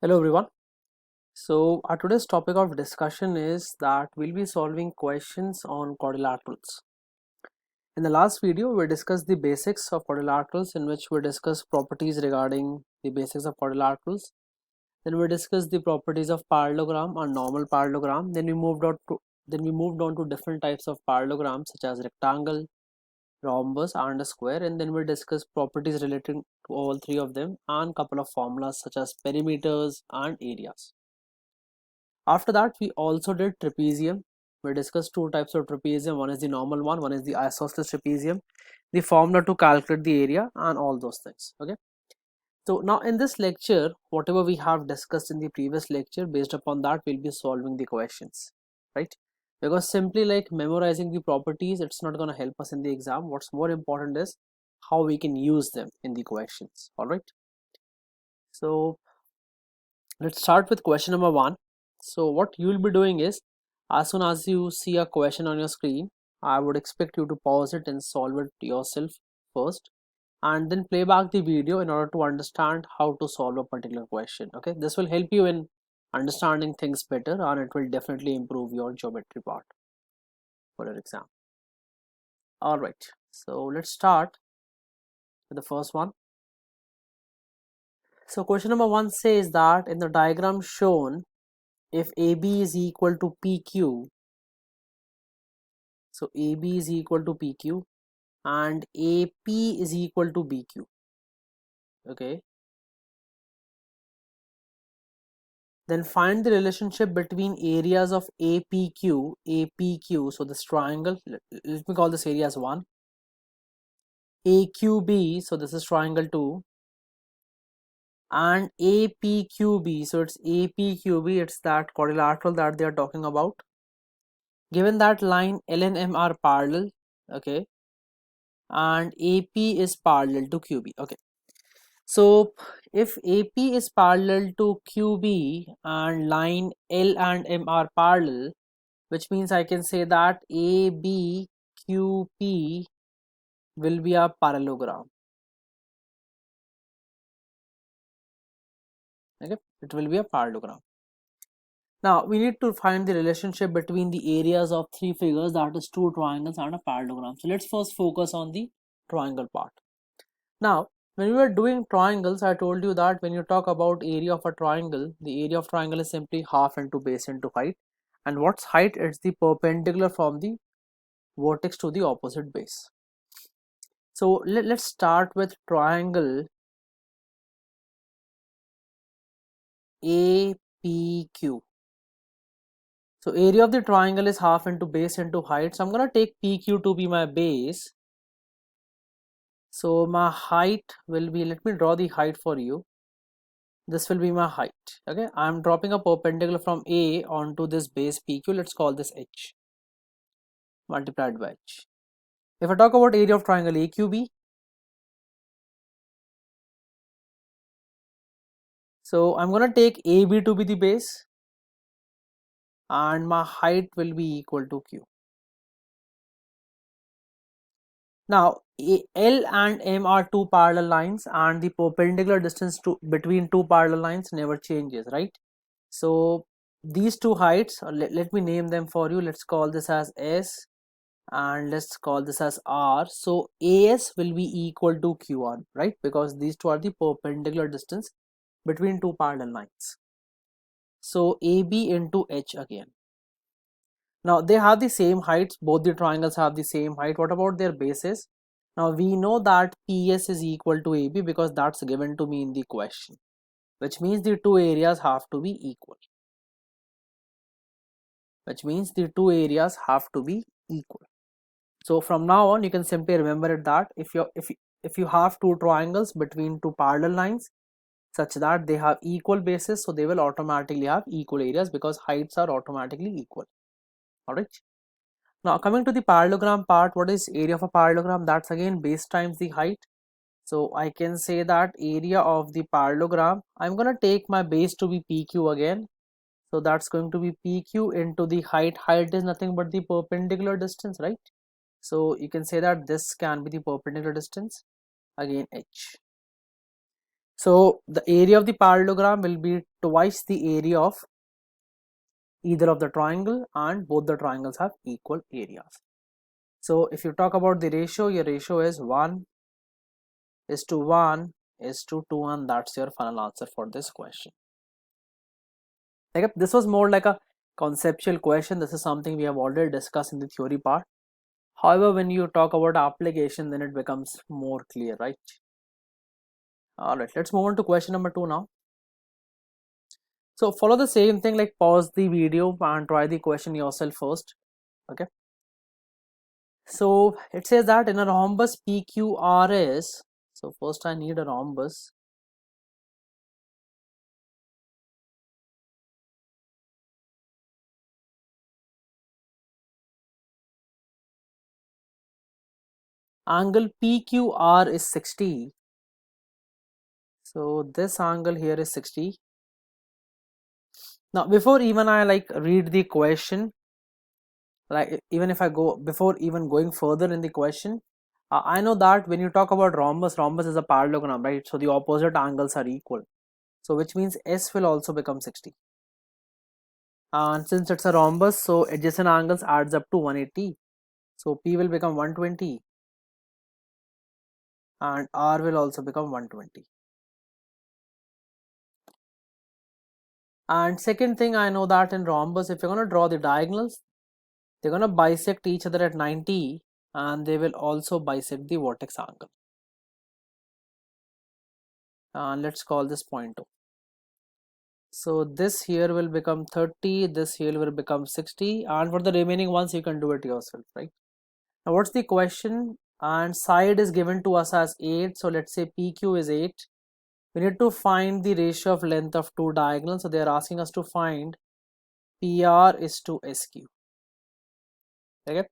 Hello everyone. So our today's topic of discussion is that we'll be solving questions on quadrilaterals. In the last video, we discussed the basics of quadrilaterals, in which we discussed properties regarding the basics of quadrilaterals. Then we discussed the properties of parallelogram and normal parallelogram. Then we moved on to different types of parallelograms such as rectangle, rhombus, and a square. And then we discussed properties relating to all three of them and couple of formulas such as perimeters and areas. After that, we also did trapezium. We discussed two types of trapezium. One is the normal one is the isosceles trapezium, the formula to calculate the area, and all those things. Okay. So now in this lecture, whatever we have discussed in the previous lecture, based upon that, we'll be solving the questions, right? Because simply like memorizing the properties, it's not going to help us in the exam. What's more important is how we can use them in the questions. All right. So let's start with question number one. So what you will be doing is, as soon as you see a question on your screen, I would expect you to pause it and solve it yourself first, and then play back the video in order to understand how to solve a particular question. Okay, this will help you in understanding things better, and it will definitely improve your geometry part for your exam. All right, so let's start with the first one. So question number one says that in the diagram shown, if AB is equal to PQ, so AB is equal to PQ and AP is equal to BQ. Okay. Then find the relationship between areas of APQ. So this triangle, let me call this area as 1. AQB, so this is triangle 2. And APQB, so it's APQB, it's that quadrilateral that they are talking about. Given that line L and M are parallel, okay, and AP is parallel to QB. Okay. So if AP is parallel to QB and line L and M are parallel, which means I can say that ABQP will be a parallelogram. Okay, it will be a parallelogram. Now we need to find the relationship between the areas of three figures, that is two triangles and a parallelogram. So let's first focus on the triangle part. Now when we were doing triangles, I told you that when you talk about area of a triangle, the area of triangle is simply half into base into height. And what's height? It's the perpendicular from the vertex to the opposite base. So let's start with triangle APQ. So area of the triangle is half into base into height. So I'm going to take PQ to be my base. So my height will be, let me draw the height for you. This will be my height. Okay, I'm dropping a perpendicular from A onto this base PQ. Let's call this H multiplied by H. If I talk about area of triangle AQB, so I'm going to take AB to be the base and my height will be equal to Q. Now L and M are two parallel lines and the perpendicular distance between two parallel lines never changes, right? So these two heights, let me name them for you. Let's call this as S and let's call this as R. So AS will be equal to QR, right? Because these two are the perpendicular distance between two parallel lines. So AB into H again. Now they have the same heights, both the triangles have the same height. What about their bases? Now we know that PS is equal to AB because that's given to me in the question, which means the two areas have to be equal. So from now on you can simply remember it that if you have two triangles between two parallel lines such that they have equal bases, so they will automatically have equal areas because heights are automatically equal. All right. Now coming to the parallelogram part, what is area of a parallelogram? That's again base times the height. So I can say that area of the parallelogram, I'm going to take my base to be PQ again. So that's going to be PQ into the height. Height is nothing but the perpendicular distance, right? So you can say that this can be the perpendicular distance, again H. So the area of the parallelogram will be twice the area of either of the triangle, and both the triangles have equal areas. So if you talk about the ratio, your ratio is 1 is to 1 is to 2, and that's your final answer for this question. Like, this was more like a conceptual question. This is something we have already discussed in the theory part. However, when you talk about application, then it becomes more clear, right? Alright, let's move on to question number 2 now. So follow the same thing, like pause the video and try the question yourself first. Okay. So it says that in a rhombus PQRS, so first I need a rhombus. Angle PQR is 60. So this angle here is 60. Now before even I read the question, like even if I go before even going further in the question, I know that when you talk about rhombus is a parallelogram, right? So the opposite angles are equal. So which means S will also become 60. And since it's a rhombus, so adjacent angles adds up to 180. So P will become 120 and R will also become 120. And second thing, I know that in rhombus, if you're going to draw the diagonals, they're going to bisect each other at 90 and they will also bisect the vertex angle. And let's call this point 2. So this here will become 30, this here will become 60, and for the remaining ones you can do it yourself, right? Now what's the question? And side is given to us as 8, so let's say PQ is 8. We need to find the ratio of length of two diagonals, so they are asking us to find PR is to SQ. Okay,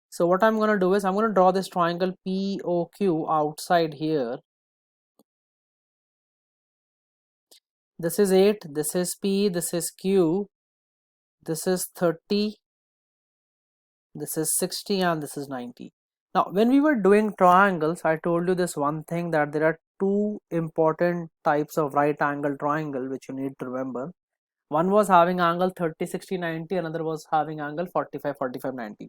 so what I'm going to do is I'm going to draw this triangle POQ outside here. This is 8, this is P, this is Q, this is 30, this is 60, and this is 90. Now when we were doing triangles, I told you this one thing, that there are two important types of right angle triangle which you need to remember. One was having angle 30, 60, 90, another was having angle 45, 45, 90.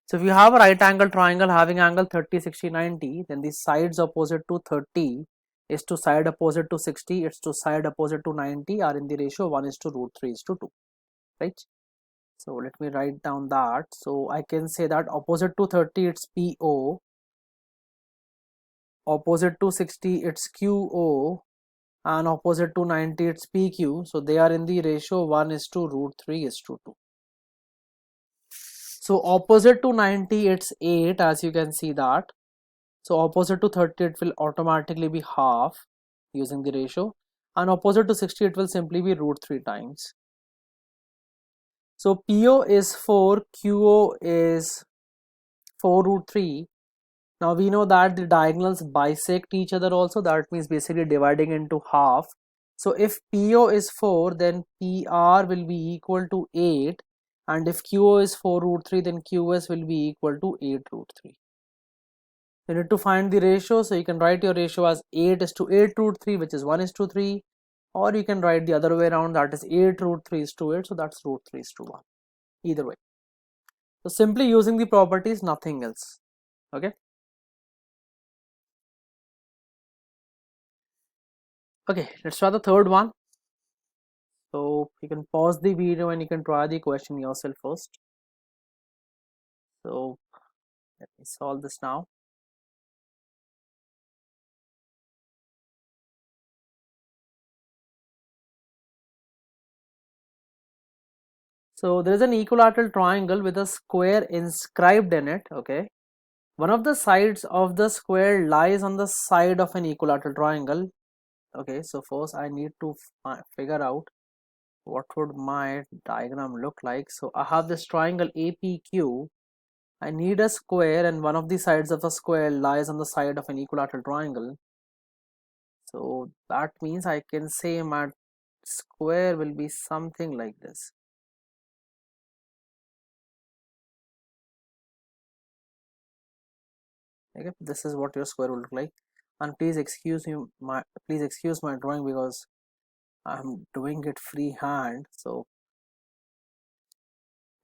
So if you have a right angle triangle having angle 30, 60, 90, then the sides opposite to 30 is to side opposite to 60, it's to side opposite to 90 are in the ratio 1 is to root 3 is to 2, right? So let me write down that. So I can say that opposite to 30 it's PO, opposite to 60 it's QO, and opposite to 90 it's PQ. So they are in the ratio 1 is to root 3 is to 2. So opposite to 90 it's 8, as you can see that. So opposite to 30 it will automatically be half using the ratio, and opposite to 60 it will simply be root 3 times. So PO is 4, QO is 4 root 3. Now we know that the diagonals bisect each other also, that means basically dividing into half. So if PO is 4, then PR will be equal to 8, and if QO is 4 root 3, then QS will be equal to 8 root 3. You need to find the ratio, so you can write your ratio as 8 is to 8 root 3, which is 1 is to 3, or you can write the other way around, that is 8 root 3 is to 8, so that's root 3 is to 1. Either way. So simply using the properties, nothing else. Okay. Okay, let's try the third one. So you can pause the video and you can try the question yourself first. So let me solve this now. So there is an equilateral triangle with a square inscribed in it. Okay, one of the sides of the square lies on the side of an equilateral triangle. Okay, so first I need to figure out what would my diagram look like. So I have this triangle APQ. I need a square, and one of the sides of the square lies on the side of an equilateral triangle. So that means I can say my square will be something like this. Okay, this is what your square will look like. And please excuse my drawing because I'm doing it freehand. So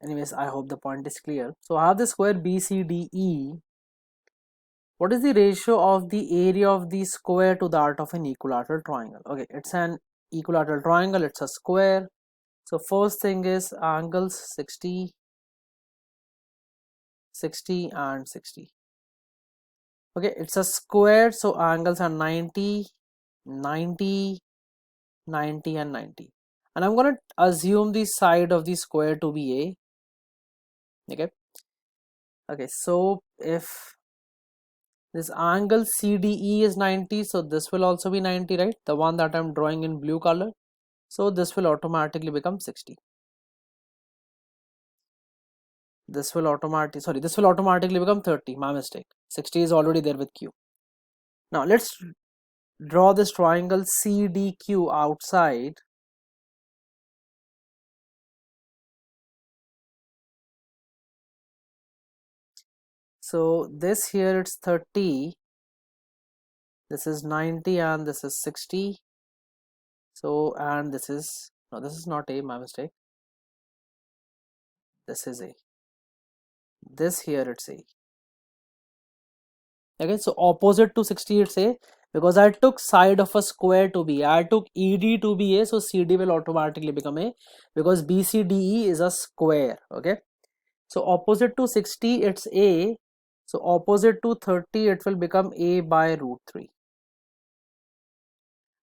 anyways, I hope the point is clear. So I have the square BCDE. What is the ratio of the area of the square to that of an equilateral triangle? Okay, it's an equilateral triangle, it's a square. So first thing is angles 60, 60 and 60. Okay, it's a square, so angles are 90, 90, 90 and 90. And I'm going to assume the side of the square to be A. Okay, so if this angle CDE is 90, so this will also be 90, right? The one that I'm drawing in blue color. So this will automatically become 60. This will automatically become 30. My mistake. 60 is already there with Q. Now let's draw this triangle CDQ outside. So this here it's 30, this is 90 and this is 60. So and this is, no, this is not A, my mistake. This is A. This here it's A. Okay, so opposite to 60 it's A, because I took side of a square to be, I took ED to be A, so CD will automatically become A because BCDE is a square. Okay, so opposite to 60 it's A, so opposite to 30 it will become A by root 3,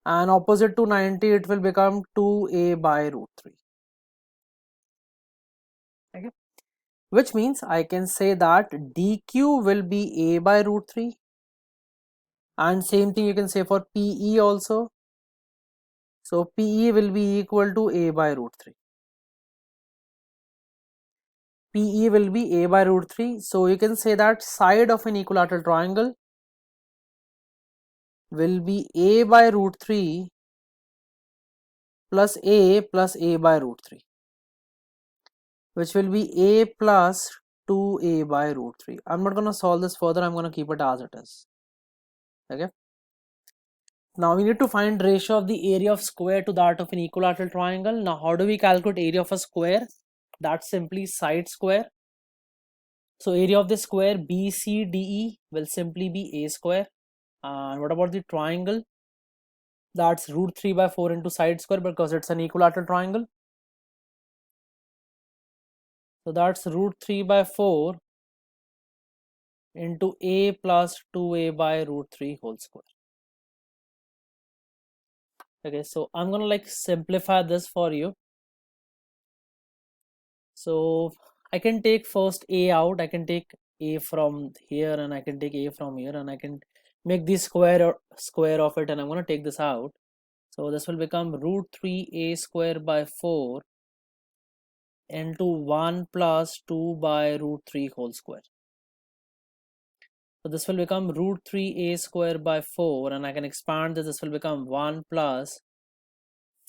and opposite to 90 it will become 2A by root 3. Okay, which means I can say that DQ will be A by root 3, and same thing you can say for PE also. So PE will be equal to A by root 3. PE will be A by root 3. So you can say that side of an equilateral triangle will be A by root 3 plus A by root 3, which will be A plus 2A by root 3. I'm not going to solve this further. I'm going to keep it as it is. Okay. Now we need to find ratio of the area of square to that of an equilateral triangle. Now how do we calculate area of a square? That's simply side square. So area of the square BCDE will simply be A square. And what about the triangle? That's root 3 by 4 into side square because it's an equilateral triangle. So that's root 3 by 4 into A plus 2A by root 3 whole square. Okay, so I'm gonna like simplify this for you. So I can take first A out, I can take A from here and I can take A from here and I can make the square of it, and I'm gonna take this out. So this will become root 3A square by 4 into 1 plus 2 by root 3 whole square. So this will become root 3A square by 4, and I can expand this. This will become 1 plus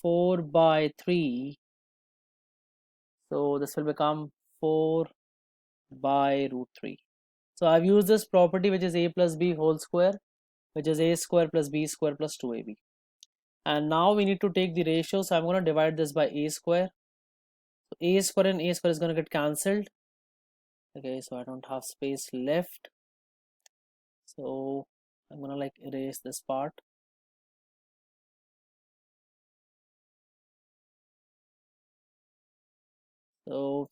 4 by 3. So this will become 4 by root 3. So I've used this property, which is A plus B whole square, which is A square plus B square plus 2AB. And now we need to take the ratio. So I'm going to divide this by A square. So A square and A square is going to get cancelled. Okay, so I don't have space left. So I'm going to like erase this part. So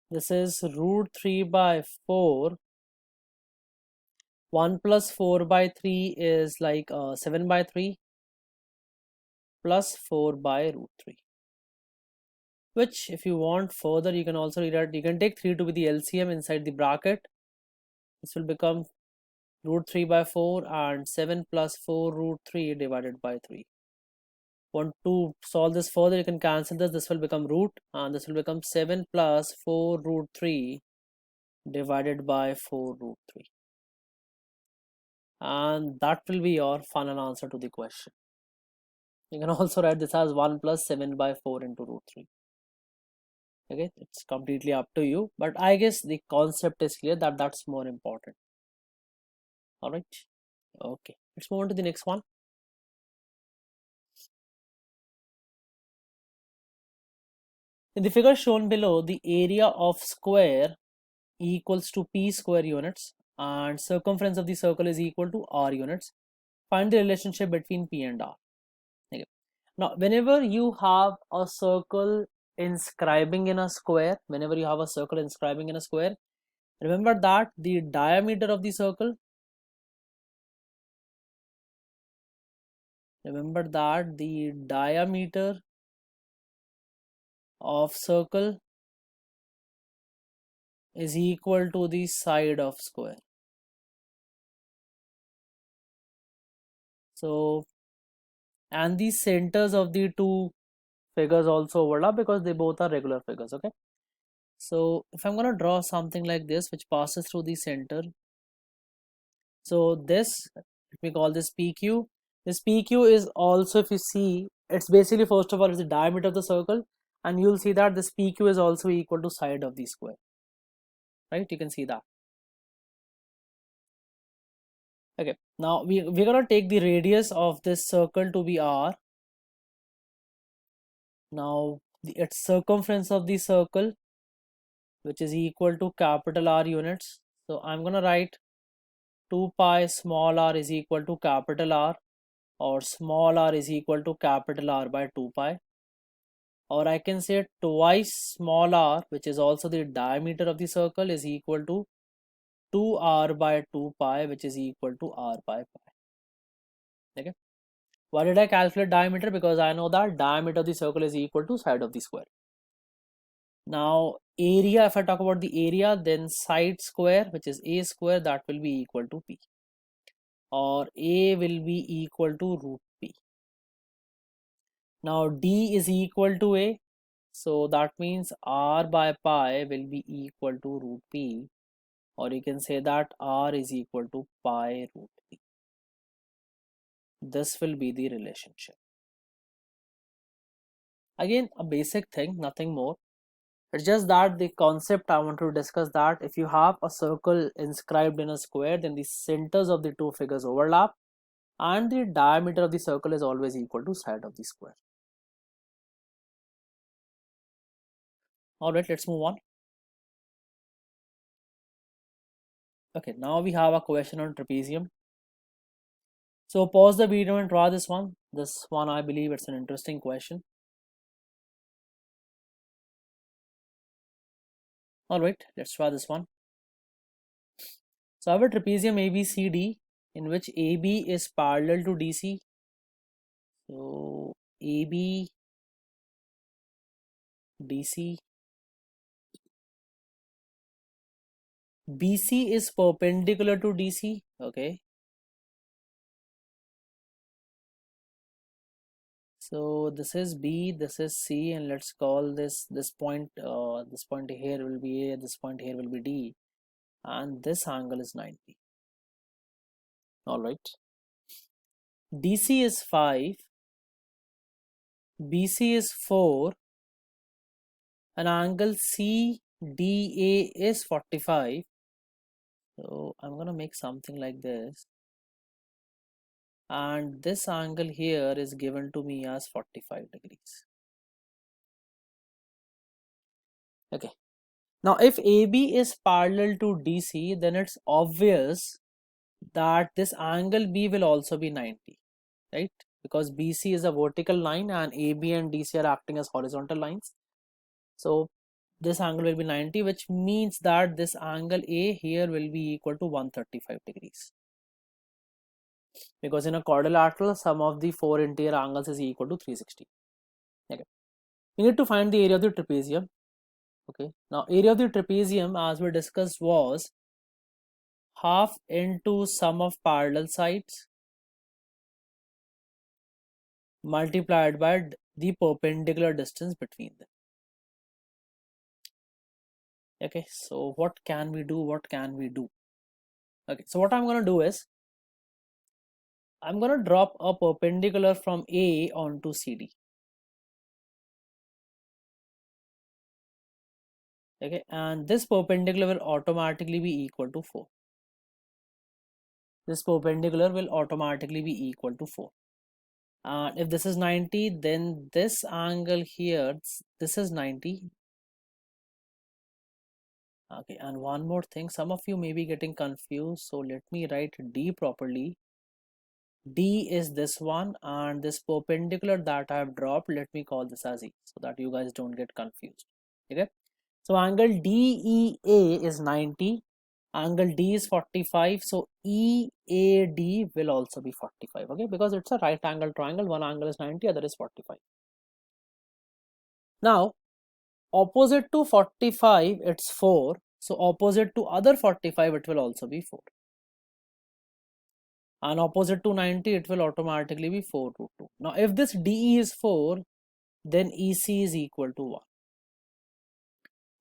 this is root 3 by 4. 1 plus 4 by 3 is like 7 by 3 plus 4 by root 3. Which if you want further, you can also rewrite. You can take 3 to be the LCM inside the bracket. This will become root 3 by 4 and 7 plus 4 root 3 divided by 3. Want to solve this further, you can cancel this. This will become root, and this will become 7 plus 4 root 3 divided by 4 root 3. And that will be your final answer to the question. You can also write this as 1 plus 7 by 4 into root 3. Okay, it's completely up to you, but I guess the concept is clear, that that's more important. All right. Okay, let's move on to the next one. In the figure shown below, the area of square equals to p square units and circumference of the circle is equal to r units. Find the relationship between p and r. Okay. Now, whenever you have a circle inscribing in a square, remember that the diameter of the circle, of circle is equal to the side of square. So, and the centers of the two figures also overlap because they both are regular figures. Okay, so if I'm going to draw something like this which passes through the center, so this, let me call this PQ. This PQ is also, if you see, it's basically, first of all, it's the diameter of the circle, and you'll see that this PQ is also equal to side of the square, right? You can see that. Okay, now we're gonna take the radius of this circle to be r. Now its circumference of the circle, which is equal to capital R units. So I'm gonna write 2 pi small r is equal to capital R, or small r is equal to capital R by 2 pi, or I can say twice small r, which is also the diameter of the circle, is equal to 2r by 2 pi, which is equal to r by pi. Okay, why did I calculate diameter? Because I know that diameter of the circle is equal to side of the square. Now area, if I talk about the area, then side square, which is a square, that will be equal to p, or a will be equal to root p. Now d is equal to a, so that means r by pi will be equal to root p, or you can say that r is equal to pi root p. This will be the relationship. Again, a basic thing, nothing more. It's just that the concept I want to discuss, that if you have a circle inscribed in a square, then the centers of the two figures overlap and the diameter of the circle is always equal to side of the square. Alright, let's move on. Okay, now we have a question on trapezium. So pause the video and draw this one. This one, I believe it's an interesting question. Alright, let's try this one. So I have a trapezium ABCD in which AB is parallel to DC. So AB, DC, BC is perpendicular to DC. Okay, so this is B, this is C, and let's call this point here will be A, this point here will be D, and this angle is 90. All right, DC is 5, BC is 4, and angle CDA is 45. So I'm gonna make something like this, and this angle here is given to me as 45 degrees. Okay, now if AB is parallel to DC, then it's obvious that this angle B will also be 90, right? Because BC is a vertical line and AB and DC are acting as horizontal lines. So this angle will be 90, which means that this angle A here will be equal to 135 degrees. Because in a quadrilateral, sum of the four interior angles is equal to 360. Okay. We need to find the area of the trapezium. Okay. Now area of the trapezium, as we discussed, was half into sum of parallel sides multiplied by the perpendicular distance between them. Okay, so what can we do? Okay, so what I'm going to do is I'm going to drop a perpendicular from A onto CD. Okay, and this perpendicular will automatically be equal to 4. this perpendicular will automatically be equal to 4. And if this is 90, then this angle here, this is 90. Okay, and one more thing, some of you may be getting confused, so let me write D properly. D is this one, and this perpendicular that I have dropped, let me call this as E, so that you guys don't get confused. Okay, so angle DEA is 90, angle D is 45, so EAD will also be 45. Okay, because it's a right angle triangle, one angle is 90, other is 45. Now opposite to 45 it's 4, so opposite to other 45 it will also be 4, and opposite to 90 it will automatically be 4 root 2. Now if this DE is 4, then EC is equal to 1,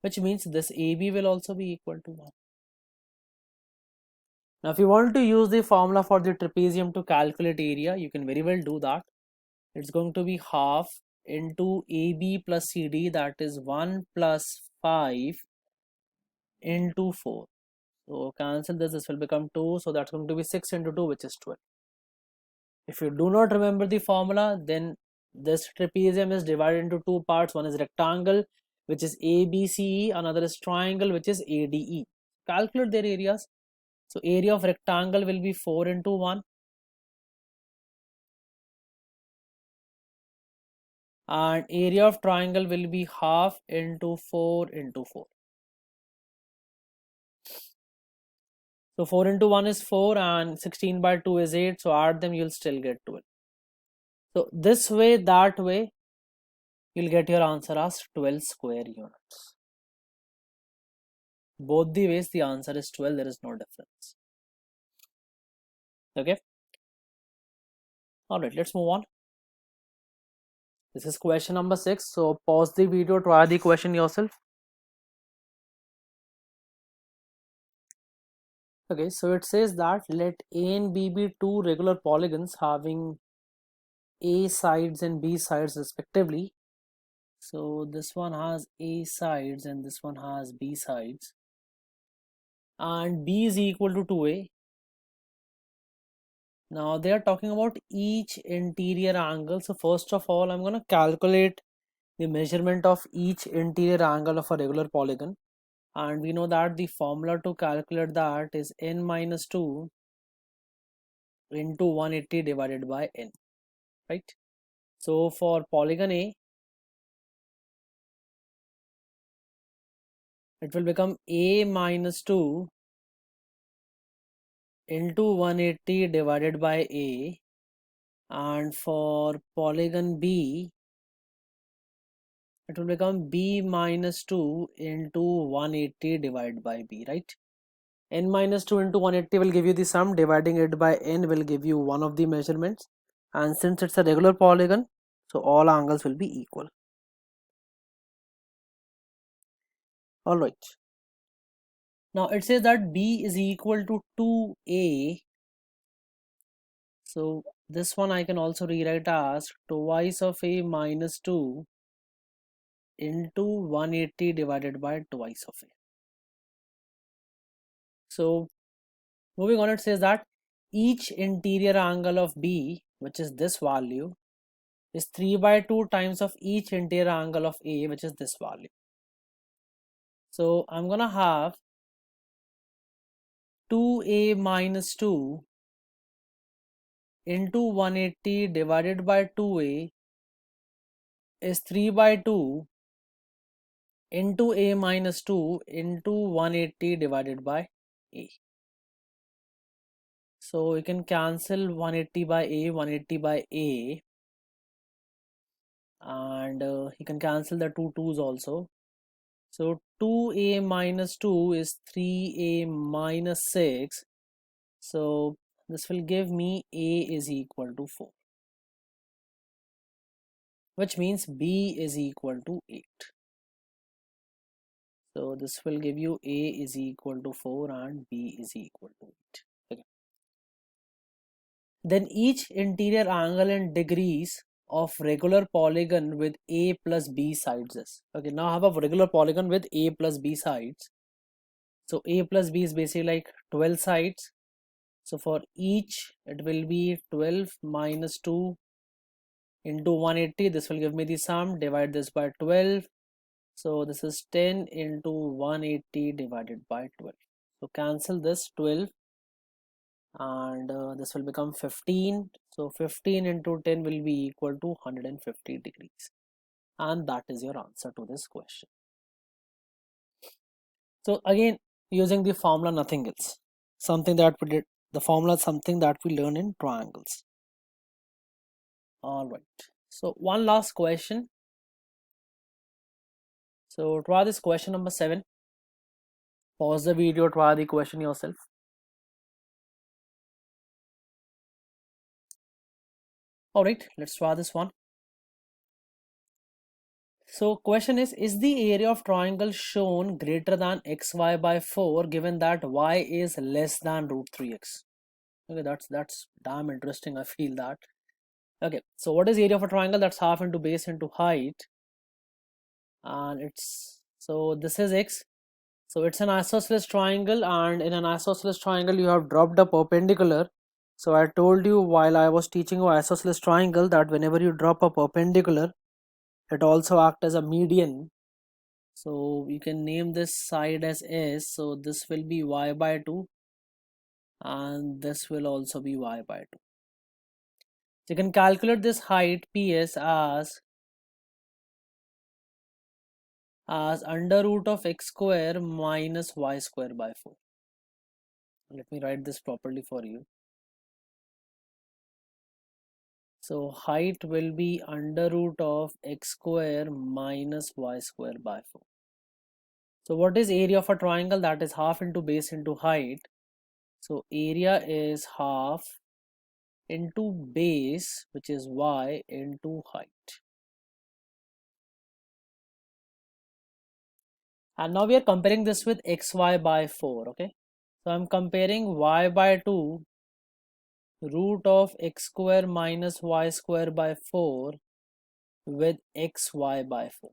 which means this AB will also be equal to 1. Now if you want to use the formula for the trapezium to calculate area, you can very well do that. It's going to be half into AB plus CD, that is 1 plus 5 into 4. So cancel this will become 2, so that's going to be 6 into 2, which is 12. If you do not remember the formula, then this trapezium is divided into two parts. One is rectangle, which is ABCE, another is triangle, which is ADE. Calculate their areas. So area of rectangle will be 4 into 1, and area of triangle will be half into 4 into 4. So 4 into 1 is 4, and 16 by 2 is 8, so add them, you'll still get 12. So this way, that way, you'll get your answer as 12 square units. Both the ways the answer is 12, there is no difference. Okay, alright, let's move on. This is question number 6, so pause the video, try the question yourself. Okay, so it says that let A and B be two regular polygons having A sides and B sides respectively. So this one has A sides and this one has B sides, and B is equal to 2A. Now they are talking about each interior angle. So first of all, I'm going to calculate the measurement of each interior angle of a regular polygon, and we know that the formula to calculate that is n minus 2 into 180 divided by n, right? So for polygon A, it will become A minus 2 into 180 divided by A, and for polygon B, it will become B minus 2 into 180 divided by B, right? N minus 2 into 180 will give you the sum, dividing it by n will give you one of the measurements, and since it's a regular polygon, so all angles will be equal. Alright, now it says that B is equal to 2A, so this one I can also rewrite as twice of A minus 2 into 180 divided by twice of A. So moving on, it says that each interior angle of B, which is this value, is 3 by 2 times of each interior angle of A, which is this value. So I'm gonna have 2A minus 2 into 180 divided by 2A is 3 by 2 into A minus 2 into 180 divided by A. So you can cancel 180 by A, 180 by A, and you can cancel the two 2's also. So 2A minus 2 is 3A minus 6. So this will give me A is equal to 4, which means B is equal to 8. So this will give you A is equal to 4 and B is equal to 8. Okay. Then each interior angle in degrees of regular polygon with A plus B sides is. Okay, now I have a regular polygon with A plus B sides. So A plus B is basically like 12 sides. So for each it will be 12 minus 2 into 180. This will give me the sum. Divide this by 12. So this is 10 into 180 divided by 12. So cancel this 12 and this will become 15. So 15 into 10 will be equal to 150 degrees. And that is your answer to this question. So again, using the formula, nothing else. Something that we did, the formula is something that we learn in triangles. All right. So one last question. So try this question number 7. Pause the video, try the question yourself. All right, let's try this one. So question is the area of triangle shown greater than xy by 4 given that y is less than root 3x? Okay, that's damn interesting. I feel that. Okay, so what is area of a triangle? That's half into base into height, and this is x. So it's an isosceles triangle, and in an isosceles triangle you have dropped a perpendicular. So I told you while I was teaching you isosceles triangle that whenever you drop a perpendicular, it also acts as a median. So you can name this side as S. So this will be y by 2 and this will also be y by 2. So you can calculate this height PS as under root of x square minus y square by 4. Let me write this properly for you. So height will be under root of x square minus y square by 4. So what is area of a triangle? That is half into base into height. So area is half into base, which is y, into height. And now we are comparing this with xy by 4. Okay, so I'm comparing y by 2 root of x square minus y square by 4 with xy by 4.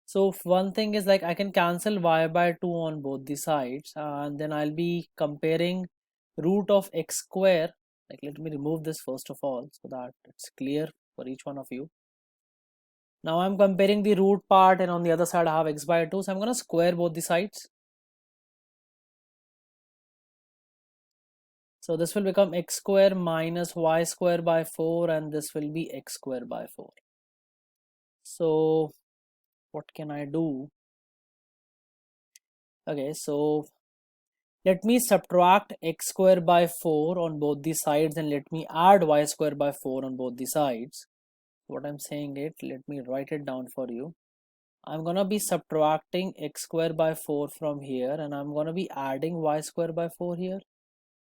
So one thing is, like, I can cancel y by 2 on both the sides, and then I'll be comparing root of x square. Like, let me remove this first of all so that it's clear for each one of you. Now I'm comparing the root part, and on the other side I have x by 2, so I'm going to square both the sides. So this will become x square minus y square by 4, and this will be x square by 4. So what can I do? Okay, so let me subtract x square by 4 on both the sides, and let me add y square by 4 on both the sides. What I'm saying it, let me write it down for you. I'm gonna be subtracting x square by 4 from here, and I'm gonna be adding y square by 4 here.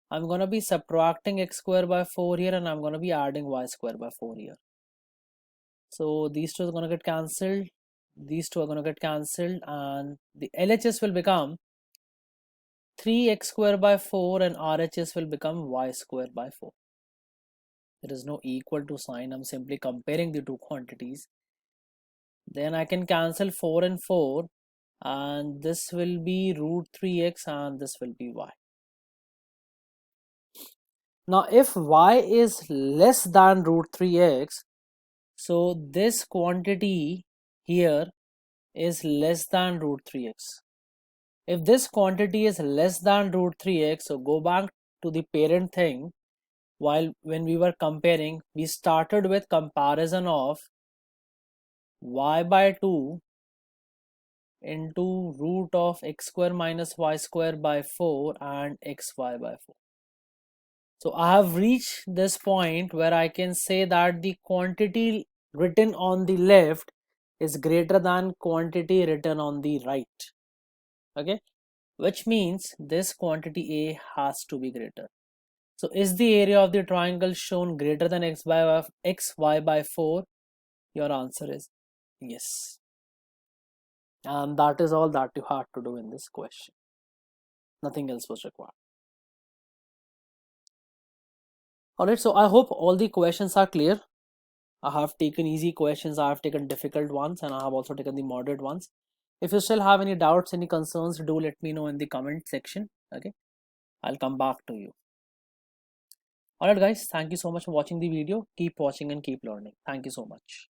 I'm gonna be subtracting x square by 4 here, and I'm gonna be adding y square by 4 here. So these two are gonna get cancelled, these two are gonna get cancelled, and the LHS will become 3x square by 4 and RHS will become y square by 4. There is no equal to sign. I'm simply comparing the two quantities. Then I can cancel 4 and 4, and this will be root 3x and this will be y. Now if y is less than root 3x, so this quantity here is less than root 3x. If this quantity is less than root 3x, so go back to the parent thing. When we were comparing, we started with comparison of y by 2 into root of x square minus y square by 4 and xy by 4. So I have reached this point where I can say that the quantity written on the left is greater than quantity written on the right. Okay, which means this quantity A has to be greater. So is the area of the triangle shown greater than xy by 4? Your answer is yes. And that is all that you had to do in this question. Nothing else was required. Alright, so I hope all the questions are clear. I have taken easy questions, I have taken difficult ones, and I have also taken the moderate ones. If you still have any doubts, any concerns, do let me know in the comment section. Okay. I'll come back to you. Alright guys, thank you so much for watching the video. Keep watching and keep learning. Thank you so much.